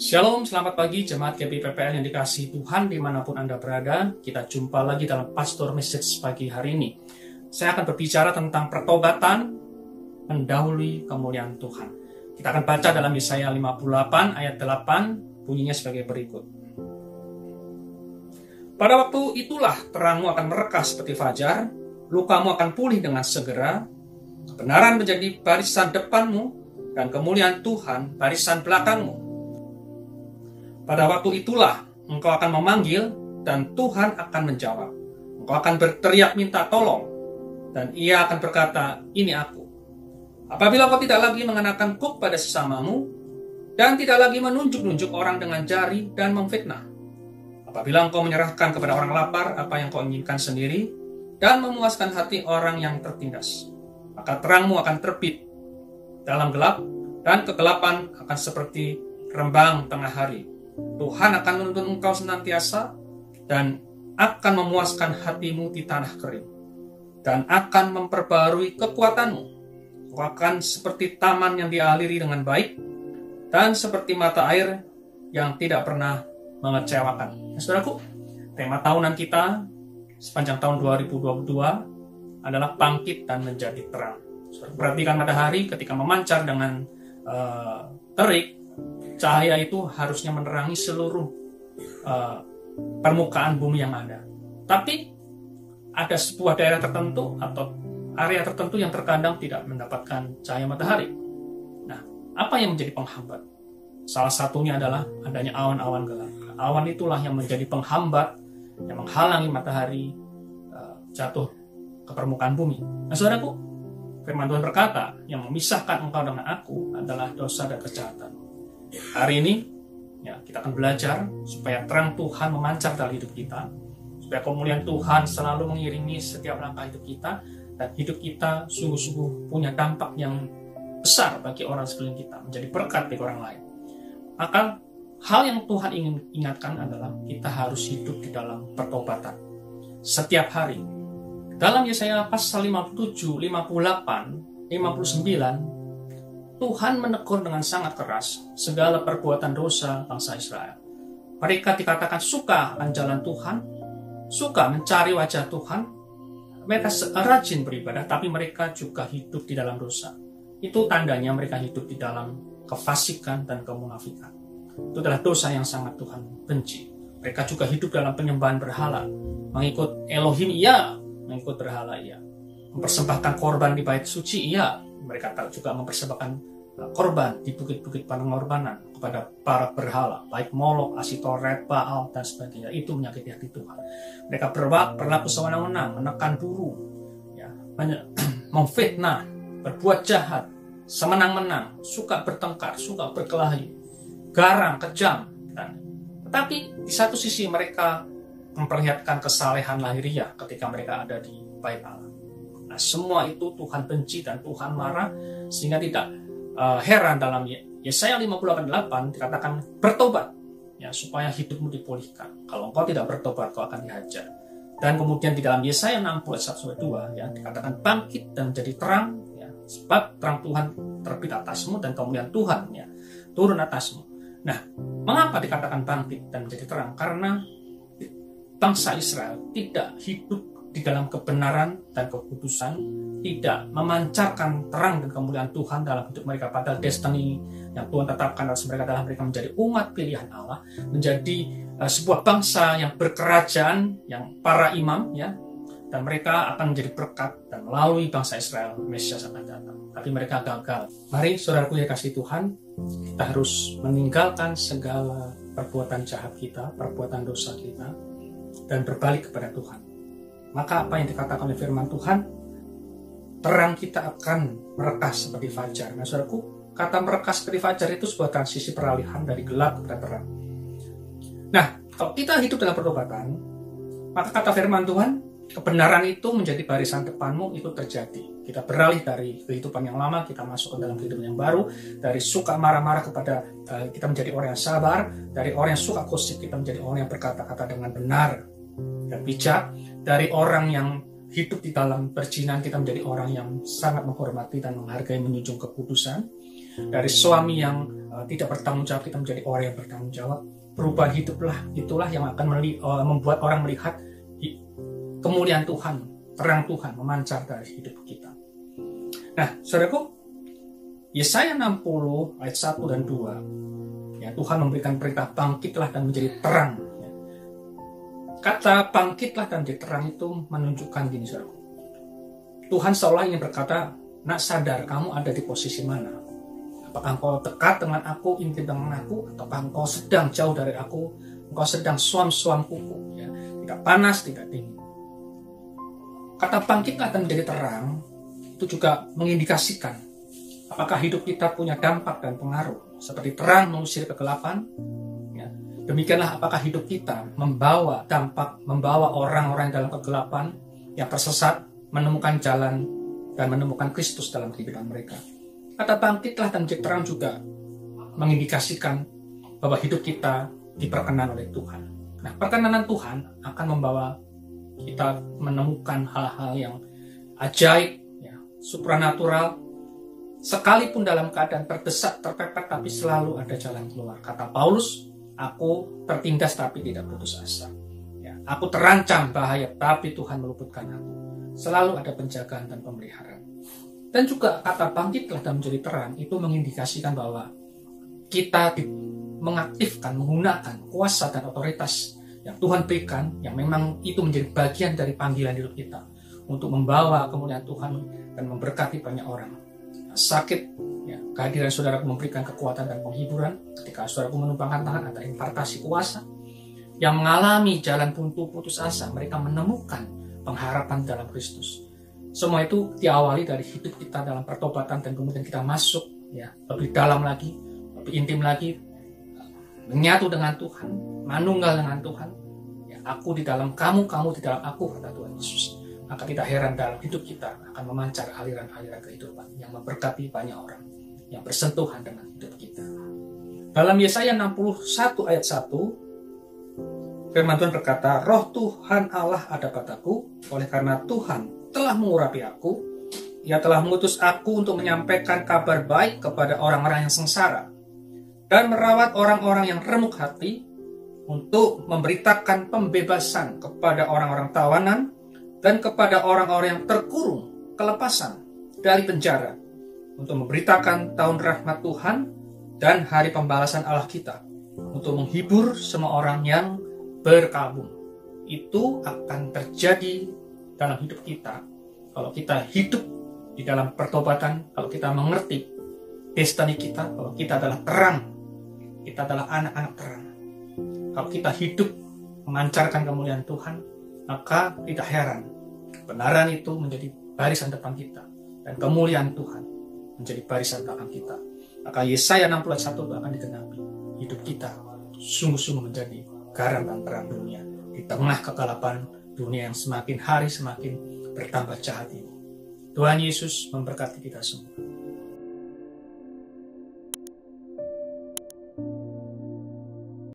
Shalom, selamat pagi jemaat GPI-PPL yang dikasihi Tuhan dimanapun Anda berada. Kita jumpa lagi dalam Pastor Message pagi hari ini. Saya akan berbicara tentang pertobatan mendahului kemuliaan Tuhan. Kita akan baca dalam Yesaya 58 ayat 8, bunyinya sebagai berikut. Pada waktu itulah terangmu akan merekah seperti fajar, lukamu akan pulih dengan segera, kebenaran menjadi barisan depanmu, dan kemuliaan Tuhan barisan belakangmu. Pada waktu itulah engkau akan memanggil dan Tuhan akan menjawab. Engkau akan berteriak minta tolong dan ia akan berkata, ini aku. Apabila kau tidak lagi mengenakan kuk pada sesamamu dan tidak lagi menunjuk-nunjuk orang dengan jari dan memfitnah. Apabila engkau menyerahkan kepada orang lapar apa yang kau inginkan sendiri dan memuaskan hati orang yang tertindas, maka terangmu akan terbit dalam gelap dan kegelapan akan seperti rembang tengah hari. Tuhan akan menuntun engkau senantiasa dan akan memuaskan hatimu di tanah kering dan akan memperbarui kekuatanmu. Engkau akan seperti taman yang dialiri dengan baik dan seperti mata air yang tidak pernah mengecewakan. Saudaraku, tema tahunan kita sepanjang tahun 2022 adalah bangkit dan menjadi terang. Perhatikan matahari ketika memancar dengan terik, cahaya itu harusnya menerangi seluruh permukaan bumi yang ada. Tapi ada sebuah daerah tertentu atau area tertentu yang terkadang tidak mendapatkan cahaya matahari. Nah, apa yang menjadi penghambat? Salah satunya adalah adanya awan-awan gelap. Awan itulah yang menjadi penghambat, yang menghalangi matahari jatuh ke permukaan bumi. Nah, saudaraku, firman Tuhan berkata, yang memisahkan engkau dengan aku adalah dosa dan kejahatan. Hari ini kita akan belajar supaya terang Tuhan memancar dalam hidup kita, supaya kemuliaan Tuhan selalu mengiringi setiap langkah hidup kita, dan hidup kita sungguh-sungguh punya dampak yang besar bagi orang sekeliling kita, menjadi berkat bagi orang lain. Maka hal yang Tuhan ingin ingatkan adalah kita harus hidup di dalam pertobatan setiap hari. Dalam Yesaya pasal 57, 58, 59, Tuhan menegur dengan sangat keras segala perbuatan dosa bangsa Israel. Mereka dikatakan suka akan jalan Tuhan, suka mencari wajah Tuhan. Mereka rajin beribadah, tapi mereka juga hidup di dalam dosa. Itu tandanya mereka hidup di dalam kefasikan dan kemunafikan. Itu adalah dosa yang sangat Tuhan benci. Mereka juga hidup dalam penyembahan berhala, mengikut Elohim, iya, mengikut berhala, iya. Mempersembahkan korban di bait suci, iya. Mereka juga mempersembahkan korban di bukit-bukit pengorbanan kepada para berhala, baik Molok, Asitoret, Baal, dan sebagainya. Itu menyakiti hati Tuhan. Mereka berlaku sewenang-wenang, menekan buruh, memfitnah, berbuat jahat, semenang-menang, suka bertengkar, suka berkelahi, garang, kejam. Tetapi di satu sisi mereka memperlihatkan kesalehan lahiriah ketika mereka ada di bait Allah. Nah, semua itu Tuhan benci dan Tuhan marah, sehingga tidak heran dalam Yesaya 58:8 dikatakan bertobat, supaya hidupmu dipulihkan. Kalau engkau tidak bertobat, kau akan dihajar. Dan kemudian di dalam Yesaya 60:1-2 dikatakan bangkit dan menjadi terang, sebab terang Tuhan terbit atasmu dan kemuliaan Tuhan turun atasmu. Nah, mengapa dikatakan bangkit dan menjadi terang? Karena bangsa Israel tidak hidup di dalam kebenaran dan kekudusan, tidak memancarkan terang dan kemuliaan Tuhan dalam hidup mereka. Padahal destiny yang Tuhan tetapkan atas mereka adalah mereka menjadi umat pilihan Allah, menjadi sebuah bangsa yang berkerajaan, yang para imam, dan mereka akan menjadi berkat, dan melalui bangsa Israel Mesias akan datang. Tapi mereka gagal. Mari saudaraku yang kasih Tuhan, kita harus meninggalkan segala perbuatan jahat kita, perbuatan dosa kita, dan berbalik kepada Tuhan. Maka apa yang dikatakan oleh firman Tuhan, terang kita akan merekah seperti fajar. Nah, saudaraku, kata merekah seperti fajar itu sebuah transisi peralihan dari gelap kepada terang. Nah, kalau kita hidup dalam pertobatan, maka kata firman Tuhan, kebenaran itu menjadi barisan depanmu, itu terjadi. Kita beralih dari kehidupan yang lama, kita masuk ke dalam kehidupan yang baru, dari suka marah-marah kepada kita menjadi orang yang sabar, dari orang yang suka gosip, kita menjadi orang yang berkata-kata dengan benar dan bijak, dari orang yang hidup di dalam perjinan, kita menjadi orang yang sangat menghormati dan menghargai, menjunjung kekudusan. Dari suami yang tidak bertanggung jawab, kita menjadi orang yang bertanggung jawab. Perubahan hiduplah itulah yang akan membuat orang melihat kemuliaan Tuhan, terang Tuhan memancar dari hidup kita. Nah, saudaraku, Yesaya 60 ayat 1 dan 2, ya, Tuhan memberikan perintah bangkitlah dan menjadi terang. Ya. Kata bangkitlah dan menjadi terang itu menunjukkan gini, saudaraku. Tuhan seolah ingin berkata, nak sadar kamu ada di posisi mana? Apakah engkau dekat dengan aku, intim dengan aku, atau engkau sedang jauh dari aku, engkau sedang suam-suam kuku, ya, tidak panas, tidak dingin. Kata bangkitlah dan menjadi terang itu juga mengindikasikan apakah hidup kita punya dampak dan pengaruh seperti terang mengusir kegelapan. Ya. Demikianlah apakah hidup kita membawa dampak, membawa orang-orang dalam kegelapan yang tersesat menemukan jalan dan menemukan Kristus dalam kehidupan mereka. Kata bangkitlah dan menjadi terang juga mengindikasikan bahwa hidup kita diperkenan oleh Tuhan. Nah, perkenanan Tuhan akan membawa kita menemukan hal-hal yang ajaib, ya, supranatural, sekalipun dalam keadaan terdesak, terpepet, tapi selalu ada jalan keluar. Kata Paulus, aku tertindas tapi tidak putus asa. Ya, aku terancam bahaya, tapi Tuhan meluputkan aku. Selalu ada penjagaan dan pemeliharaan. Dan juga kata bangkitlah dan menjadi terang itu mengindikasikan bahwa kita mengaktifkan, menggunakan kuasa dan otoritas yang Tuhan berikan, yang memang itu menjadi bagian dari panggilan hidup kita untuk membawa kemuliaan Tuhan dan memberkati banyak orang. Sakit, ya, kehadiran saudaraku memberikan kekuatan dan penghiburan. Ketika saudaraku menumpangkan tangan, ada impartasi kuasa. Yang mengalami jalan buntu putus asa, mereka menemukan pengharapan dalam Kristus. Semua itu diawali dari hidup kita dalam pertobatan dan kemudian kita masuk, ya, lebih dalam lagi, lebih intim lagi, menyatu dengan Tuhan, manunggal dengan Tuhan. Ya, aku di dalam kamu, kamu di dalam aku, kata Tuhan Yesus. Maka tidak heran dalam hidup kita akan memancar aliran-aliran kehidupan yang memberkati banyak orang yang bersentuhan dengan hidup kita. Dalam Yesaya 61 ayat 1, firman Tuhan berkata, Roh Tuhan Allah ada padaku, oleh karena Tuhan telah mengurapi aku, Ia telah mengutus aku untuk menyampaikan kabar baik kepada orang-orang yang sengsara dan merawat orang-orang yang remuk hati, untuk memberitakan pembebasan kepada orang-orang tawanan dan kepada orang-orang yang terkurung kelepasan dari penjara, untuk memberitakan tahun rahmat Tuhan dan hari pembalasan Allah kita, untuk menghibur semua orang yang berkabung. Itu akan terjadi dalam hidup kita kalau kita hidup di dalam pertobatan, kalau kita mengerti destiny kita, kalau kita adalah terang, kita adalah anak-anak terang. Kalau kita hidup memancarkan kemuliaan Tuhan, maka tidak heran kebenaran itu menjadi barisan depan kita dan kemuliaan Tuhan menjadi barisan belakang kita. Maka Yesaya 61 itu akan digenapi. Hidup kita sungguh-sungguh menjadi garam dan terang dunia di tengah kegelapan dunia yang semakin hari semakin bertambah jahat ini. Tuhan Yesus memberkati kita semua.